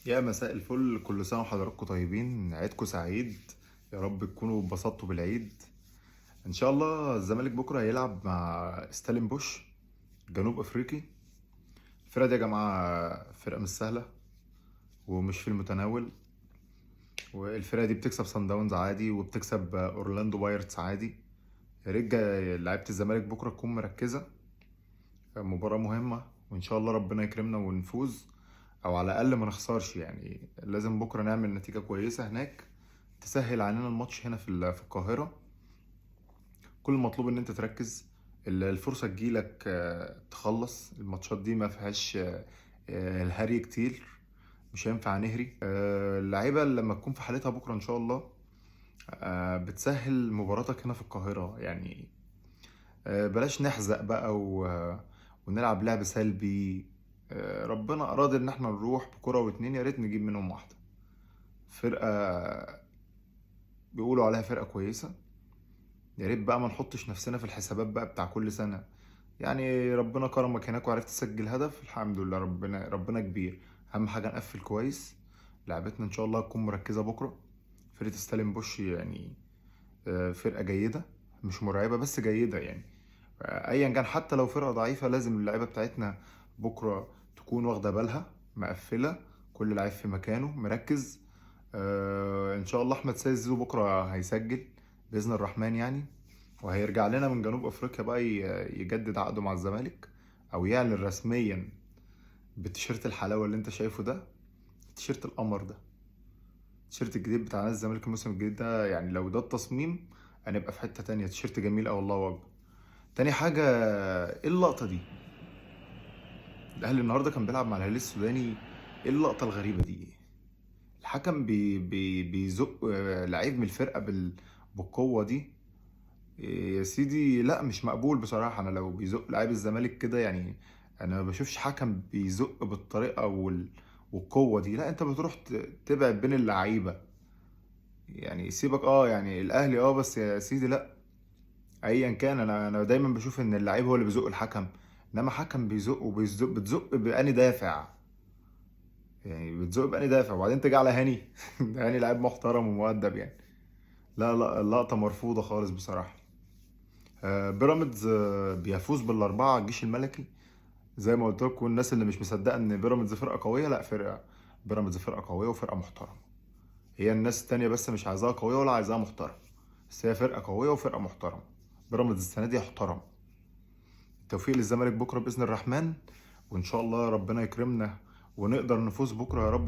يا مساء الفل، كل سنة وحضراتكم طيبين، عيدكم سعيد. يا رب تكونوا اتبسطتوا بالعيد. ان شاء الله الزمالك بكرة هيلعب مع ستالين بوش، جنوب افريقي. الفرقة دي يا جماعة فرقة مش سهلة ومش في المتناول، والفرقة دي بتكسب صن داونز عادي وبتكسب اورلاندو بايرتس عادي. يا ريت لعيبة الزمالك بكرة تكون مركزة، مباراة مهمة، وان شاء الله ربنا يكرمنا ونفوز، او على الاقل ما نخسرش. يعني لازم بكرة نعمل نتيجة كويسة هناك تسهل علينا الماتش هنا في القاهرة. كل المطلوب ان انت تركز، الفرصة تجيلك، تخلص الماتشات دي ما فيهاش الهري كتير. مش هينفع نهري. اللعيبة لما تكون في حالتها بكرة ان شاء الله بتسهل مباراتك هنا في القاهرة. يعني بلاش نحزق بقى ونلعب لعب سلبي. ربنا أراد إن احنا نروح بكرة واتنين، يا ريت نجيب منهم واحدة. فرقة بيقولوا عليها فرقة كويسة، يا ريت بقى ما نحطش نفسنا في الحسابات بقى بتاع كل سنة. يعني ربنا كرمك هناك وعرفت تسجل هدف، الحمد لله، ربنا كبير. أهم حاجة نقفل كويس. لعبتنا إن شاء الله تكون مركزة بكرة. فرقة ستالين بوش يعني فرقة جيدة، مش مرعبة بس جيدة يعني. ايا كان حتى لو فرقه ضعيفه لازم اللعيبه بتاعتنا بكره تكون واخده بالها، مقفله، كل لعيب في مكانه مركز. ان شاء الله احمد سيد زيزو بكره هيسجل باذن الرحمن يعني، وهيرجع لنا من جنوب افريقيا بقى يجدد عقده مع الزمالك، او يعلن رسميا بالتيشيرت الحلاوه اللي انت شايفه ده، التيشيرت القمر ده، التيشيرت الجديد بتاع نادي الزمالك الموسم الجديد ده. يعني لو ده التصميم هنبقى في حته تانية. تيشيرت جميل اوي، الله اكبر. تاني حاجة، ايه اللقطة دي؟ الأهلي النهاردة كان بيلعب مع الهلال السوداني، ايه اللقطة الغريبة دي؟ الحكم بيزق لعيب من الفرقة بالقوة دي. يا سيدي لا، مش مقبول بصراحة. أنا لو بيزق لعيب الزمالك كده يعني، أنا ما بشوفش حكم بيزق بالطريقة والقوة دي. لا، أنت بتروح تبعد بين اللعيبة. يعني سيبك، يعني الأهلي بس يا سيدي لا. ايا كان، انا دايما بشوف ان اللعيب هو اللي بيزق الحكم، انما حكم بيزق بتزق بأني دافع. يعني بتزق بأني دافع، وبعدين تيجي على هاني ده هاني لعيب محترم ومؤدب يعني. لا لا، اللقطة مرفوضة خالص بصراحة. بيراميدز بيفوز بالأربعة على الجيش الملكي. زي ما قلت لكم، الناس اللي مش مصدقة ان بيراميدز فرقة قوية، لا، بيراميدز فرقة قوية وفرقة محترمة. هي الناس التانية بس مش عايزاها قوية ولا عايزاها محترمة، بس هي فرقة قوية وفرقة محترمة. بيراميدز السنة دي محترم. التوفيق للزمالك بكره باذن الرحمن، وان شاء الله ربنا يكرمنا ونقدر نفوز بكره يا رب.